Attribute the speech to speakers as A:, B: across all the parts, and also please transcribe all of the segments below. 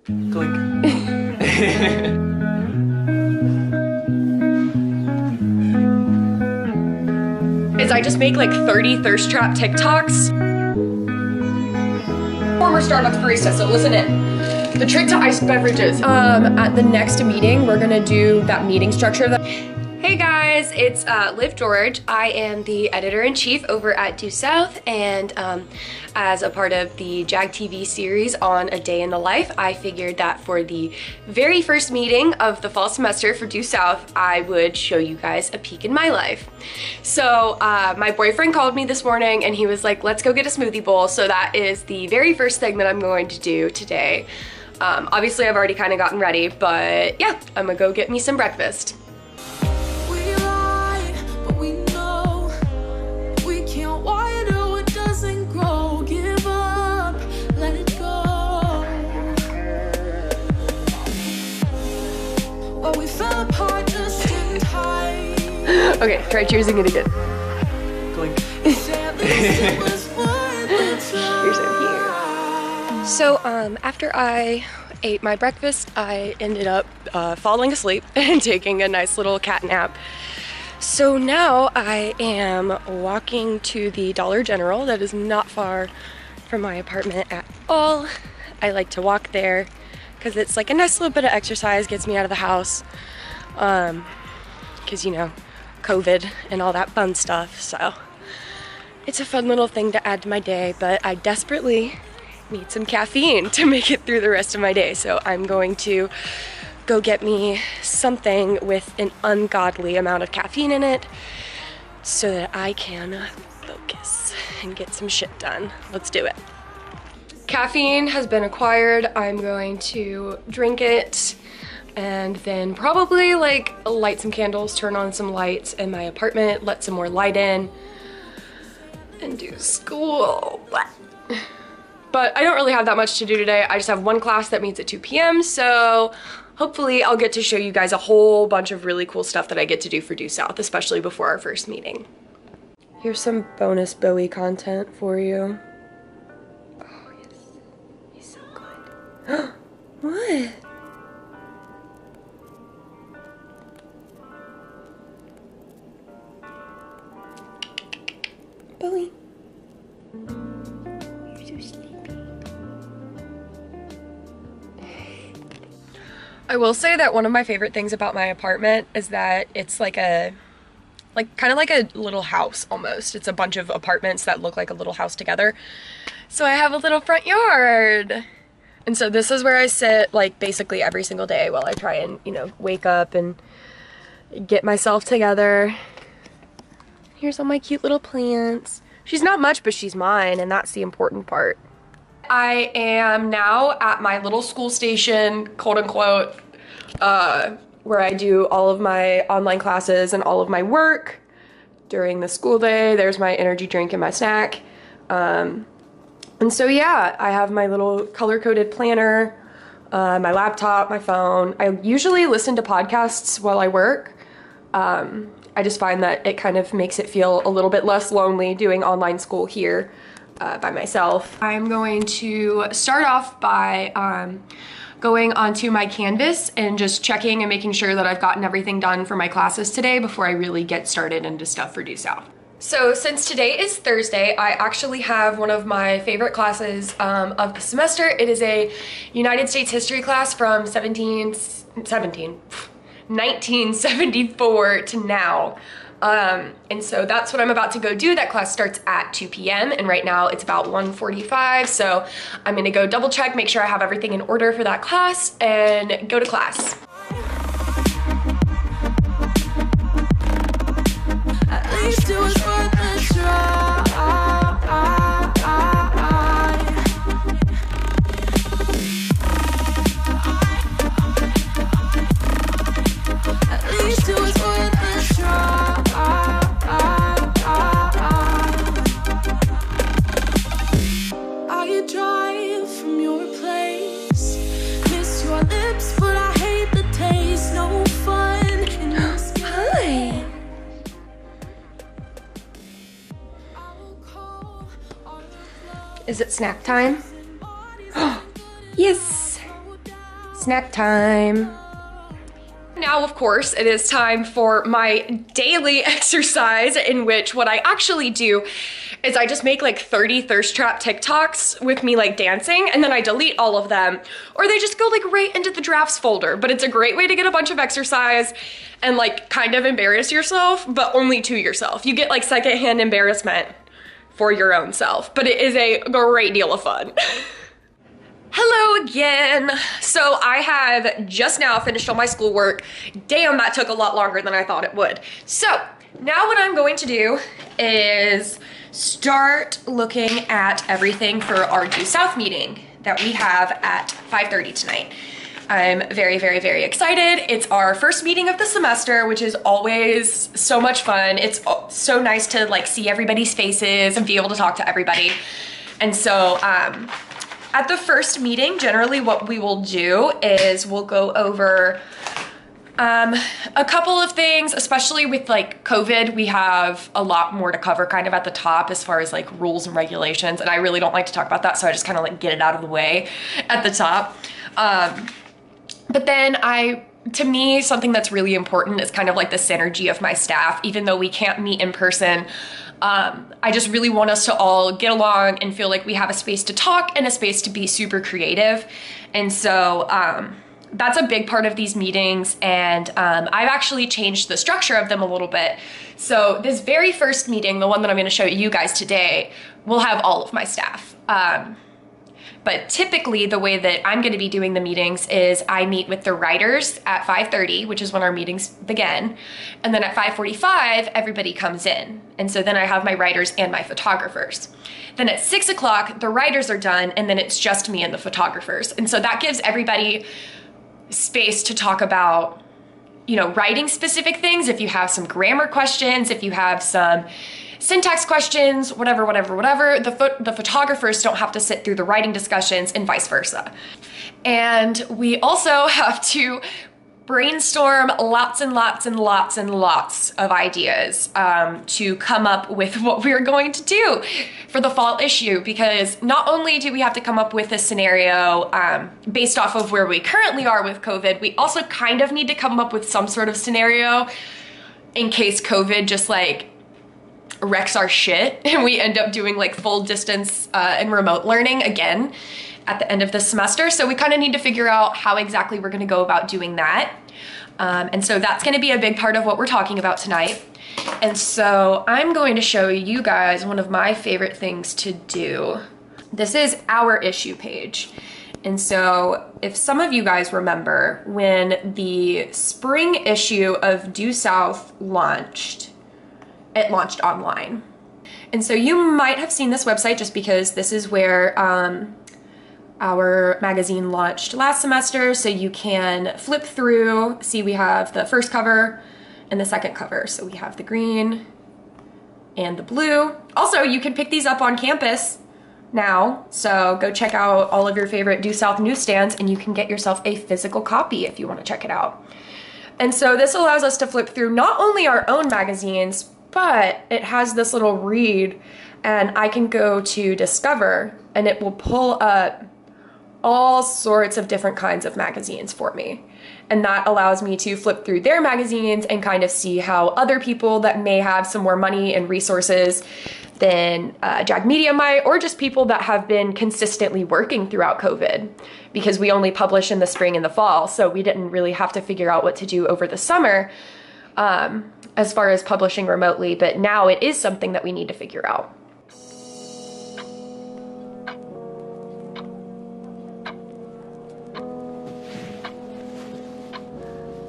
A: Clink.
B: Is I just make like 30 thirst trap TikToks. Former Starbucks barista, so listen in. The trick to iced beverages. At the next meeting, we're gonna do that meeting structure. Hey guys, it's Liv George. I am the editor-in-chief over at Due South, and as a part of the JAG TV series on A Day in the Life, I figured that for the very first meeting of the fall semester for Due South, I would show you guys a peek in my life. So my boyfriend called me this morning and he was like, let's go get a smoothie bowl. So that is the very first thing that I'm going to do today. Obviously I've already kind of gotten ready, but yeah, I'm gonna go get me some breakfast. Okay, try choosing it again.
A: Clink.
B: Here's it here. So after I ate my breakfast, I ended up falling asleep and taking a nice little cat nap. So now I am walking to the Dollar General that is not far from my apartment at all. I like to walk there because it's like a nice little bit of exercise, gets me out of the house. Because, you know, COVID and all that fun stuff, so it's a fun little thing to add to my day, but I desperately need some caffeine to make it through the rest of my day, so I'm going to go get me something with an ungodly amount of caffeine in it so that I can focus and get some shit done. Let's do it. Caffeine has been acquired. I'm going to drink it and then probably like light some candles, turn on some lights in my apartment, let some more light in, and do school. But I don't really have that much to do today. I just have one class that meets at 2 p.m. So hopefully I'll get to show you guys a whole bunch of really cool stuff that I get to do for Due South, especially before our first meeting. Here's some bonus Bowie content for you. Oh yes, he's so good. What? Bowie. You're so sleepy. I will say that one of my favorite things about my apartment is that it's like kind of like a little house almost. It's a bunch of apartments that look like a little house together. So I have a little front yard. And so this is where I sit like basically every single day while I try and, you know, wake up and get myself together. Here's all my cute little plants. She's not much, but she's mine, and that's the important part. I am now at my little school station, quote unquote, where I do all of my online classes and all of my work during the school day. There's my energy drink and my snack. And so yeah, I have my little color-coded planner, my laptop, my phone. I usually listen to podcasts while I work. I just find that it kind of makes it feel a little bit less lonely doing online school here by myself. I'm going to start off by going onto my Canvas and just checking and making sure that I've gotten everything done for my classes today before I really get started into stuff for Due South. So since today is Thursday, I actually have one of my favorite classes of the semester. It is a United States history class from 1974 to now. And so that's what I'm about to go do. That class starts at 2 p.m. and right now it's about 1:45. So I'm gonna go double check, make sure I have everything in order for that class and go to class. At least it was worth a try. Is it snack time? Yes! Snack time. Now, of course, it is time for my daily exercise, in which what I actually do is I just make like 30 thirst trap TikToks with me like dancing, and then I delete all of them, or they just go like right into the drafts folder. But it's a great way to get a bunch of exercise and like kind of embarrass yourself, but only to yourself. You get like secondhand embarrassment for your own self, but it is a great deal of fun. Hello again. So I have just now finished all my schoolwork. Damn, that took a lot longer than I thought it would. So now what I'm going to do is start looking at everything for our Due South meeting that we have at 5:30 tonight. I'm very, very, very excited. It's our first meeting of the semester, which is always so much fun. It's so nice to like see everybody's faces and be able to talk to everybody. And so, at the first meeting, generally what we will do is we'll go over a couple of things, especially with like COVID. We have a lot more to cover kind of at the top as far as like rules and regulations, and I really don't like to talk about that, so I just kind of like get it out of the way at the top. But then to me, something that's really important is kind of like the synergy of my staff. Even though we can't meet in person, I just really want us to all get along and feel like we have a space to talk and a space to be super creative. And so that's a big part of these meetings, and I've actually changed the structure of them a little bit. So this very first meeting, the one that I'm going to show you guys today, will have all of my staff. But typically the way that I'm going to be doing the meetings is I meet with the writers at 5:30, which is when our meetings begin. And then at 5:45, everybody comes in. And so then I have my writers and my photographers. Then at 6 o'clock, the writers are done, and then it's just me and the photographers. And so that gives everybody space to talk about, you know, writing specific things. If you have some grammar questions, if you have some syntax questions, whatever, the photographers don't have to sit through the writing discussions, and vice versa. And we also have to brainstorm lots and lots and lots and lots of ideas to come up with what we're going to do for the fall issue, because not only do we have to come up with a scenario based off of where we currently are with COVID, we also kind of need to come up with some sort of scenario in case COVID just like wrecks our shit and we end up doing like full distance and remote learning again at the end of the semester. So we kind of need to figure out how exactly we're going to go about doing that. And so that's going to be a big part of what we're talking about tonight. And so I'm going to show you guys one of my favorite things to do. This is our issue page. And so if some of you guys remember when the spring issue of Due South launched, it launched online. And so you might have seen this website just because this is where our magazine launched last semester. So you can flip through, see we have the first cover and the second cover. So we have the green and the blue. Also, you can pick these up on campus now. So go check out all of your favorite Due South newsstands and you can get yourself a physical copy if you want to check it out. And so this allows us to flip through not only our own magazines, but it has this little read, and I can go to Discover and it will pull up all sorts of different kinds of magazines for me. And that allows me to flip through their magazines and kind of see how other people that may have some more money and resources than Jag Media might, or just people that have been consistently working throughout COVID, because we only publish in the spring and the fall, so we didn't really have to figure out what to do over the summer as far as publishing remotely, but now it is something that we need to figure out.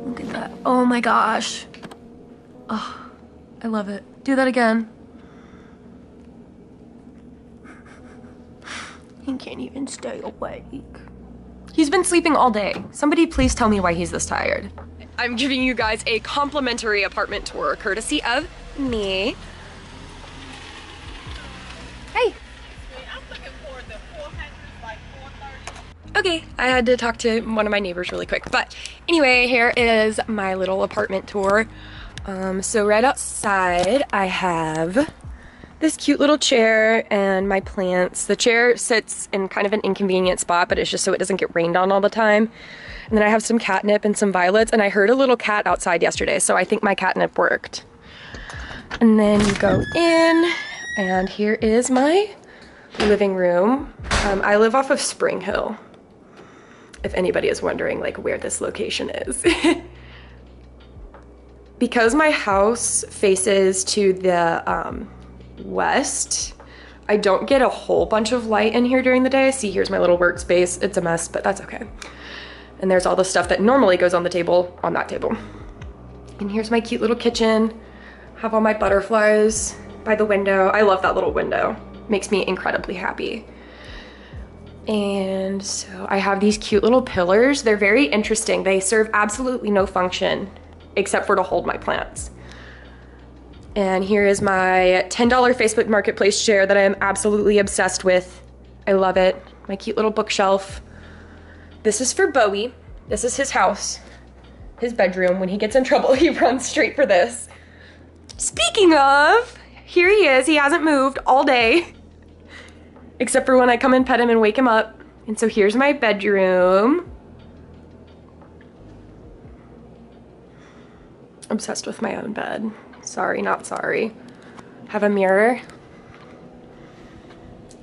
B: Look at that. Oh my gosh. Oh, I love it. Do that again. He can't even stay awake. He's been sleeping all day. Somebody please tell me why he's this tired. I'm giving you guys a complimentary apartment tour courtesy of me. Hey. I'm looking for the 400, like 430. Okay, I had to talk to one of my neighbors really quick. But anyway, here is my little apartment tour. So right outside, I have this cute little chair and my plants. The chair sits in kind of an inconvenient spot, but it's just so it doesn't get rained on all the time. And then I have some catnip and some violets, and I heard a little cat outside yesterday, so I think my catnip worked. And then you go in, and here is my living room. I live off of Spring Hill, if anybody is wondering like where this location is. Because my house faces to the west, I don't get a whole bunch of light in here during the day. See, here's my little workspace. It's a mess, but that's okay. And there's all the stuff that normally goes on the table, on that table. And here's my cute little kitchen. Have all my butterflies by the window. I love that little window. Makes me incredibly happy. And so I have these cute little pillars. They're very interesting. They serve absolutely no function except for to hold my plants. And here is my $10 Facebook Marketplace chair that I am absolutely obsessed with. I love it. My cute little bookshelf. This is for Bowie. This is his house, his bedroom. When he gets in trouble, he runs straight for this. Speaking of, here he is. He hasn't moved all day, except for when I come and pet him and wake him up. And so here's my bedroom. Obsessed with my own bed. Sorry, not sorry. Have a mirror.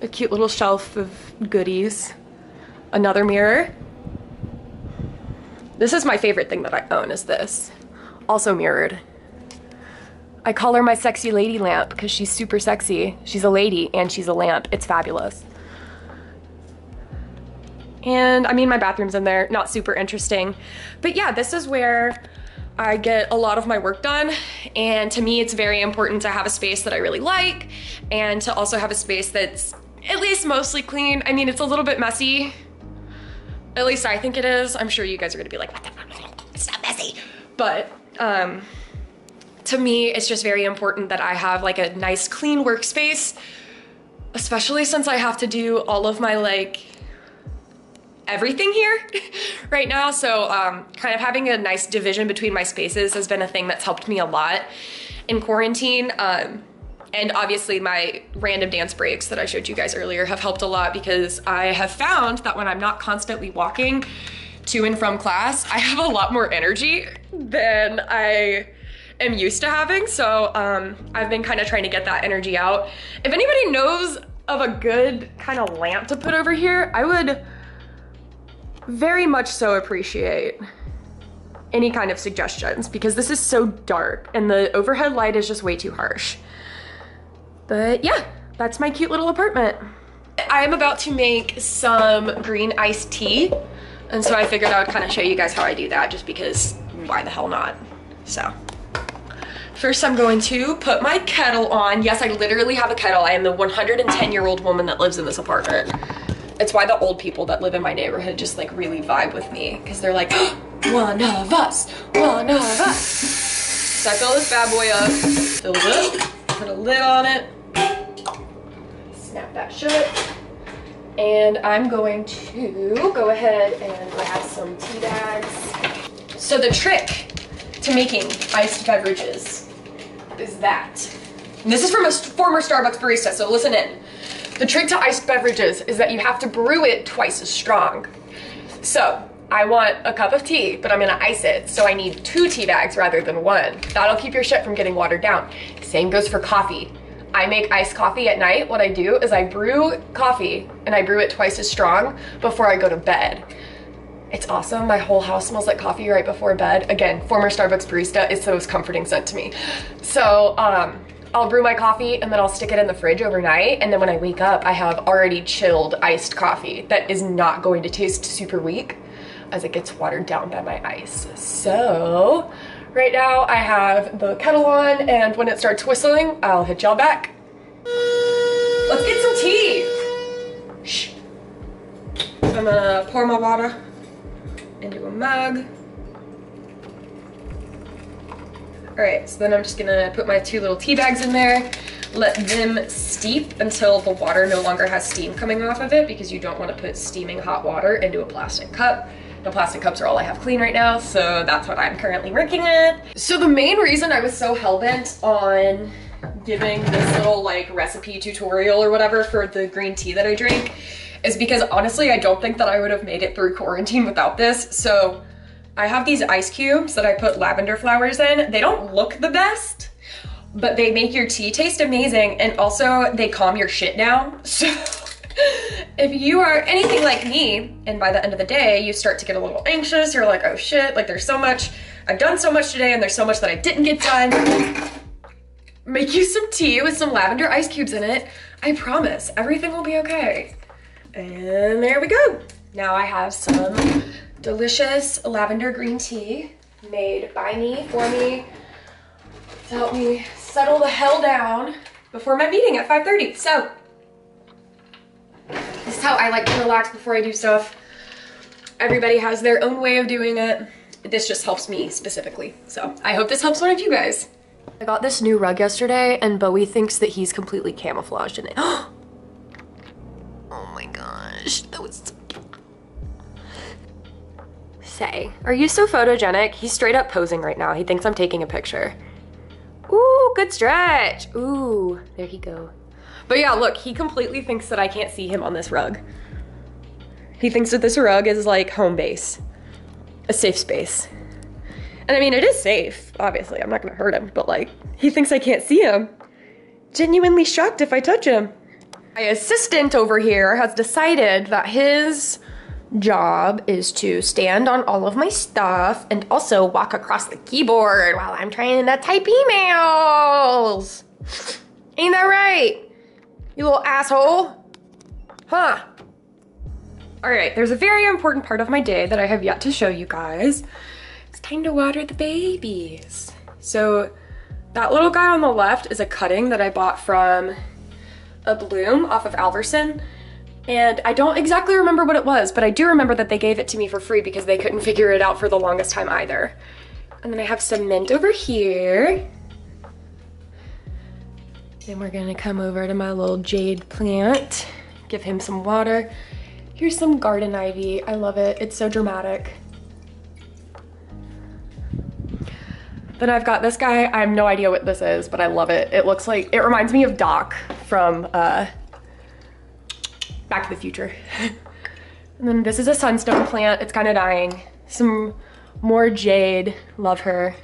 B: A cute little shelf of goodies. Another mirror. This is my favorite thing that I own, is this. Also mirrored. I call her my sexy lady lamp because she's super sexy. She's a lady and she's a lamp. It's fabulous. And I mean, my bathroom's in there, not super interesting. But yeah, this is where I get a lot of my work done. And to me, it's very important to have a space that I really like and to also have a space that's at least mostly clean. I mean, it's a little bit messy. At least I think it is. I'm sure you guys are gonna be like, what the fuck? It's not messy. But to me, it's just very important that I have like a nice clean workspace, especially since I have to do all of my like everything here right now. So kind of having a nice division between my spaces has been a thing that's helped me a lot in quarantine. And obviously my random dance breaks that I showed you guys earlier have helped a lot, because I have found that when I'm not constantly walking to and from class, I have a lot more energy than I am used to having. So I've been kind of trying to get that energy out. If anybody knows of a good kind of lamp to put over here, I would very much so appreciate any kind of suggestions, because this is so dark and the overhead light is just way too harsh. But yeah, that's my cute little apartment. I am about to make some green iced tea, and so I figured I would kind of show you guys how I do that, just because why the hell not? So first I'm going to put my kettle on. Yes, I literally have a kettle. I am the 110-year-old woman that lives in this apartment. It's why the old people that live in my neighborhood just like really vibe with me, because they're like, oh, one of us, one of us. So I fill this bad boy up, fill it up, put a lid on it, snap that shut, and I'm going to go ahead and grab some tea bags. So the trick to making iced beverages is that, and this is from a former Starbucks barista, so listen in. The trick to iced beverages is that you have to brew it twice as strong. So I want a cup of tea, but I'm gonna ice it, so I need 2 tea bags rather than 1. That'll keep your shit from getting watered down. Same goes for coffee. I make iced coffee at night. What I do is I brew coffee and I brew it twice as strong before I go to bed. It's awesome. My whole house smells like coffee right before bed. Again, former Starbucks barista, it's the most comforting scent to me. So I'll brew my coffee and then I'll stick it in the fridge overnight, and then when I wake up, I have already chilled iced coffee that is not going to taste super weak as it gets watered down by my ice. So right now I have the kettle on, and when it starts whistling, I'll hit y'all back. Let's get some tea. Shh. I'm gonna pour my water into a mug. All right, so then I'm just gonna put my 2 little tea bags in there, let them steep until the water no longer has steam coming off of it, because you don't want to put steaming hot water into a plastic cup. The plastic cups are all I have clean right now, so that's what I'm currently working with. So the main reason I was so hell-bent on giving this little like recipe tutorial or whatever for the green tea that I drink is because honestly, I don't think that I would have made it through quarantine without this. So I have these ice cubes that I put lavender flowers in. They don't look the best, but they make your tea taste amazing, and also they calm your shit down. So if you are anything like me, and by the end of the day, you start to get a little anxious, you're like, oh shit, like there's so much, I've done so much today and there's so much that I didn't get done. Make you some tea with some lavender ice cubes in it. I promise, everything will be okay. And there we go. Now I have some delicious lavender green tea made by me, for me, to help me settle the hell down before my meeting at 5:30. So this is how I like to relax before I do stuff. Everybody has their own way of doing it. This just helps me specifically. So I hope this helps one of you guys. I got this new rug yesterday and Bowie thinks that he's completely camouflaged in it. Oh my gosh, that was so cute. Say, are you so photogenic? He's straight up posing right now. He thinks I'm taking a picture. Ooh, good stretch. Ooh, there he go. But yeah, look, he completely thinks that I can't see him on this rug. He thinks that this rug is like home base, a safe space. And I mean, it is safe, obviously. I'm not gonna hurt him, but like, he thinks I can't see him. Genuinely shocked if I touch him. My assistant over here has decided that his job is to stand on all of my stuff and also walk across the keyboard while I'm trying to type emails. Ain't that right? You little asshole. Huh. All right, there's a very important part of my day that I have yet to show you guys. It's time to water the babies. So that little guy on the left is a cutting that I bought from a Bloom off of Alverson. And I don't exactly remember what it was, but I do remember that they gave it to me for free because they couldn't figure it out for the longest time either. And then I have some mint over here. Then we're gonna come over to my little jade plant, give him some water. Here's some garden ivy. I love it. It's so dramatic. Then I've got this guy. I have no idea what this is, but I love it. It looks like, it reminds me of Doc from Back to the Future. And then this is a sunstone plant. It's kind of dying. Some more jade. Love her.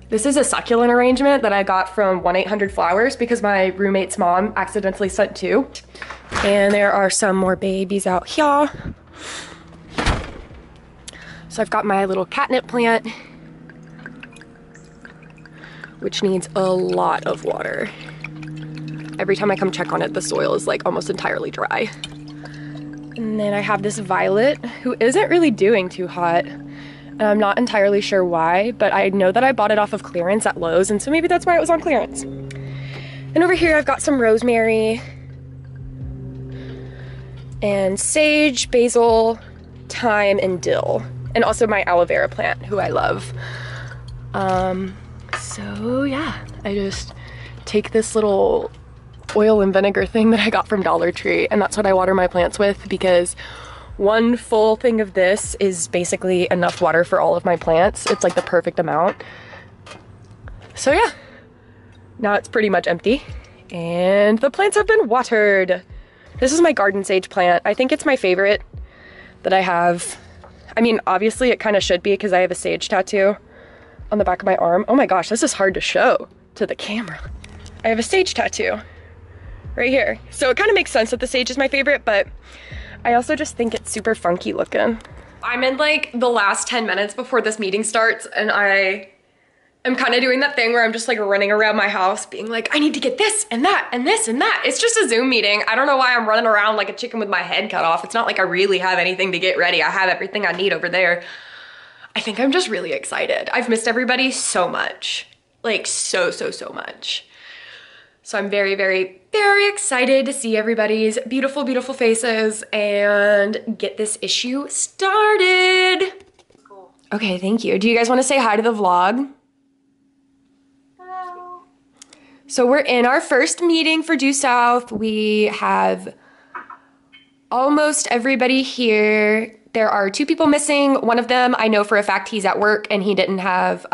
B: This is a succulent arrangement that I got from 1-800-Flowers because my roommate's mom accidentally sent 2. And there are some more babies out here. So I've got my little catnip plant, which needs a lot of water. Every time I come check on it, the soil is like almost entirely dry. And then I have this violet who isn't really doing too hot. And I'm not entirely sure why, but I know that I bought it off of clearance at Lowe's, and so maybe that's why it was on clearance. And over here I've got some rosemary and sage, basil, thyme, and dill. And also my aloe vera plant, who I love. So yeah, I just take this little oil and vinegar thing that I got from Dollar Tree, and that's what I water my plants with, because one full thing of this is basically enough water for all of my plants. It's like the perfect amount. So yeah, now it's pretty much empty and the plants have been watered. This is my garden sage plant. I think it's my favorite that I have. I mean, obviously it kind of should be because I have a sage tattoo on the back of my arm. Oh my gosh, this is hard to show to the camera. I have a sage tattoo right here. So it kind of makes sense that the sage is my favorite, but I also just think it's super funky looking. I'm in like the last 10 minutes before this meeting starts, and I am kind of doing that thing where I'm just like running around my house being like, I need to get this and that and this and that. It's just a Zoom meeting. I don't know why I'm running around like a chicken with my head cut off. It's not like I really have anything to get ready. I have everything I need over there. I think I'm just really excited. I've missed everybody so much. Like so much. So I'm very, very, very excited to see everybody's beautiful, beautiful faces and get this issue started. Cool. Okay, thank you. Do you guys want to say hi to the vlog? Hello. So we're in our first meeting for Due South. We have almost everybody here. There are 2 people missing. One of them, I know for a fact he's at work and he didn't have,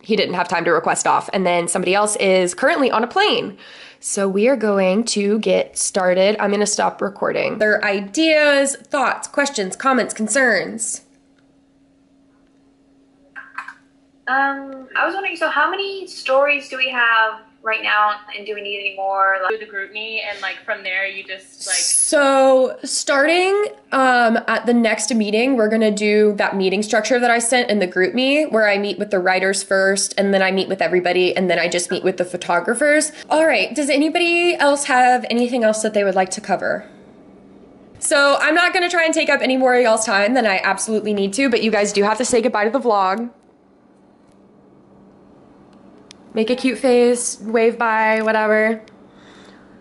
B: he didn't have time to request off. And then somebody else is currently on a plane. So we are going to get started. I'm gonna stop recording. Their ideas, thoughts, questions, comments, concerns.
A: I was wondering, so how many stories do we have right now, and do we need any more?
C: Do the group meet, and like from there you just like.
B: So starting at the next meeting, we're gonna do that meeting structure that I sent in the group meet, where I meet with the writers first, and then I meet with everybody, and then I just meet with the photographers. All right, does anybody else have anything else that they would like to cover? So I'm not gonna try and take up any more of y'all's time than I absolutely need to, but you guys do have to say goodbye to the vlog. Make a cute face, wave bye, whatever.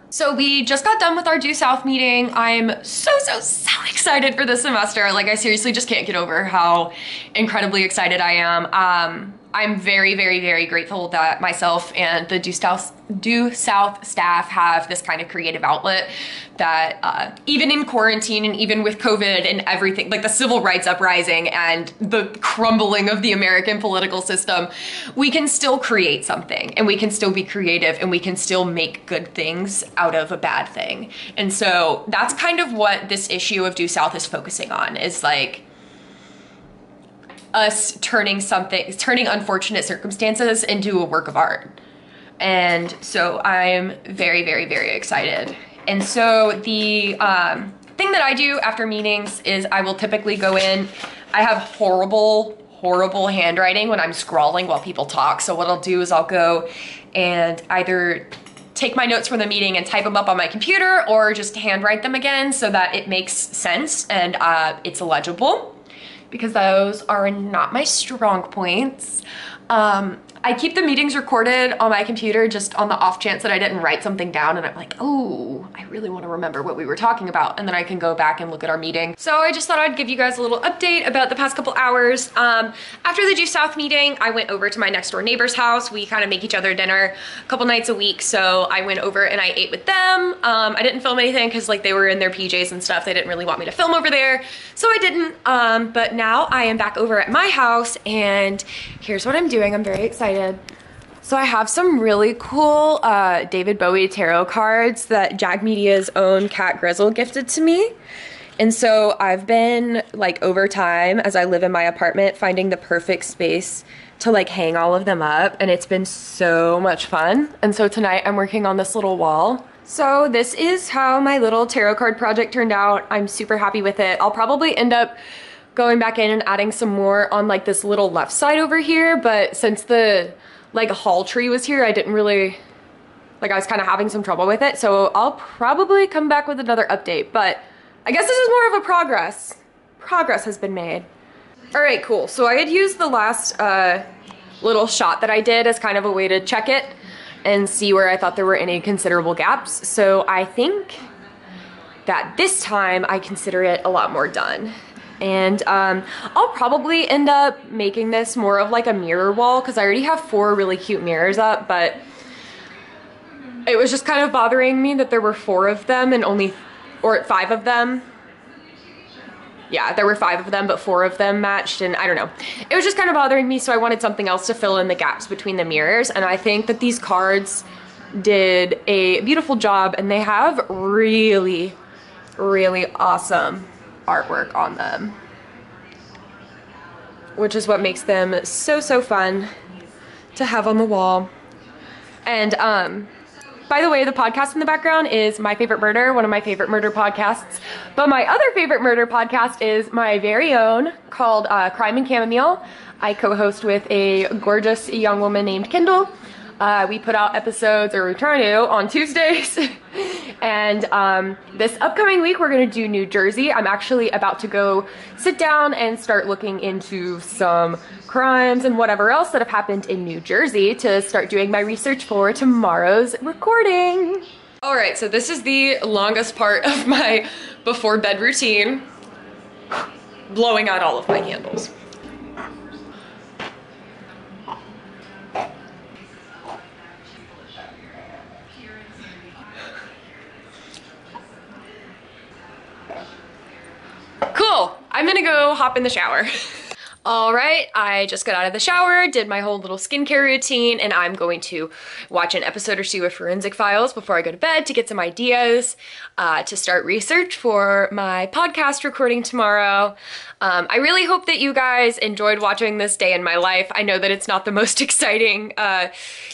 B: So we just got done with our Due South meeting. I'm so excited for this semester. Like, I seriously just can't get over how incredibly excited I am. I'm very grateful that myself and the Due South staff have this kind of creative outlet that even in quarantine and even with COVID and everything, like the civil rights uprising and the crumbling of the American political system, we can still create something, and we can still be creative, and we can still make good things out of a bad thing. And so that's kind of what this issue of Due South is focusing on, is like us turning unfortunate circumstances into a work of art. And so I'm very excited. And so the thing that I do after meetings is I will typically go in. I have horrible handwriting when I'm scrawling while people talk. So what I'll do is I'll go and either take my notes from the meeting and type them up on my computer, or just handwrite them again so that it makes sense and it's legible, because those are not my strong points. I keep the meetings recorded on my computer just on the off chance that I didn't write something down and I'm like, oh, I really want to remember what we were talking about, and then I can go back and look at our meeting. So I just thought I'd give you guys a little update about the past couple hours. After the Due South meeting, I went over to my next door neighbor's house. We kind of make each other dinner a couple nights a week, so I went over and I ate with them. I didn't film anything because like they were in their PJs and stuff. They didn't really want me to film over there, so I didn't. But now I am back over at my house, and here's what I'm doing. I'm very excited. So I have some really cool David Bowie tarot cards that Jag Media's own Kat Grizzle gifted to me. And so I've been, like, over time, as I live in my apartment, finding the perfect space to like hang all of them up, and it's been so much fun. And so tonight I'm working on this little wall. So this is how my little tarot card project turned out. I'm super happy with it. I'll probably end up going back in and adding some more on like this little left side over here, but since the like hall tree was here, I didn't really, like I was kind of having some trouble with it, so I'll probably come back with another update, but I guess this is more of a progress. Progress has been made. All right, cool. So I had used the last little shot that I did as kind of a way to check it and see where I thought there were any considerable gaps. So I think that this time I consider it a lot more done. And I'll probably end up making this more of like a mirror wall, because I already have 4 really cute mirrors up, but it was just kind of bothering me that there were 4 of them and or 5 of them. Yeah, there were 5 of them, but 4 of them matched, and I don't know. It was just kind of bothering me, so I wanted something else to fill in the gaps between the mirrors, and I think that these cards did a beautiful job, and they have really awesome artwork on them, which is what makes them so fun to have on the wall. And by the way, the podcast in the background is My Favorite Murder, one of my favorite murder podcasts. But my other favorite murder podcast is my very own, called Crime and Chamomile. I co-host with a gorgeous young woman named Kendall. We put out episodes, or we try to, on Tuesdays. And this upcoming week we're gonna do New Jersey. I'm actually about to go sit down and start looking into some crimes and whatever else that have happened in New Jersey to start doing my research for tomorrow's recording. All right, so this is the longest part of my before bed routine. Blowing out all of my candles. Cool, I'm gonna go hop in the shower. All right, I just got out of the shower, did my whole little skincare routine, and I'm going to watch an episode or two of Forensic Files before I go to bed to get some ideas to start research for my podcast recording tomorrow. I really hope that you guys enjoyed watching this day in my life. I know that it's not the most exciting,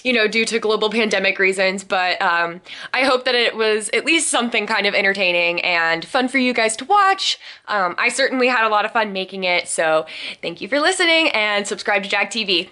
B: due to global pandemic reasons, but I hope that it was at least something kind of entertaining and fun for you guys to watch. I certainly had a lot of fun making it, so thank you for listening and subscribe to Jag TV.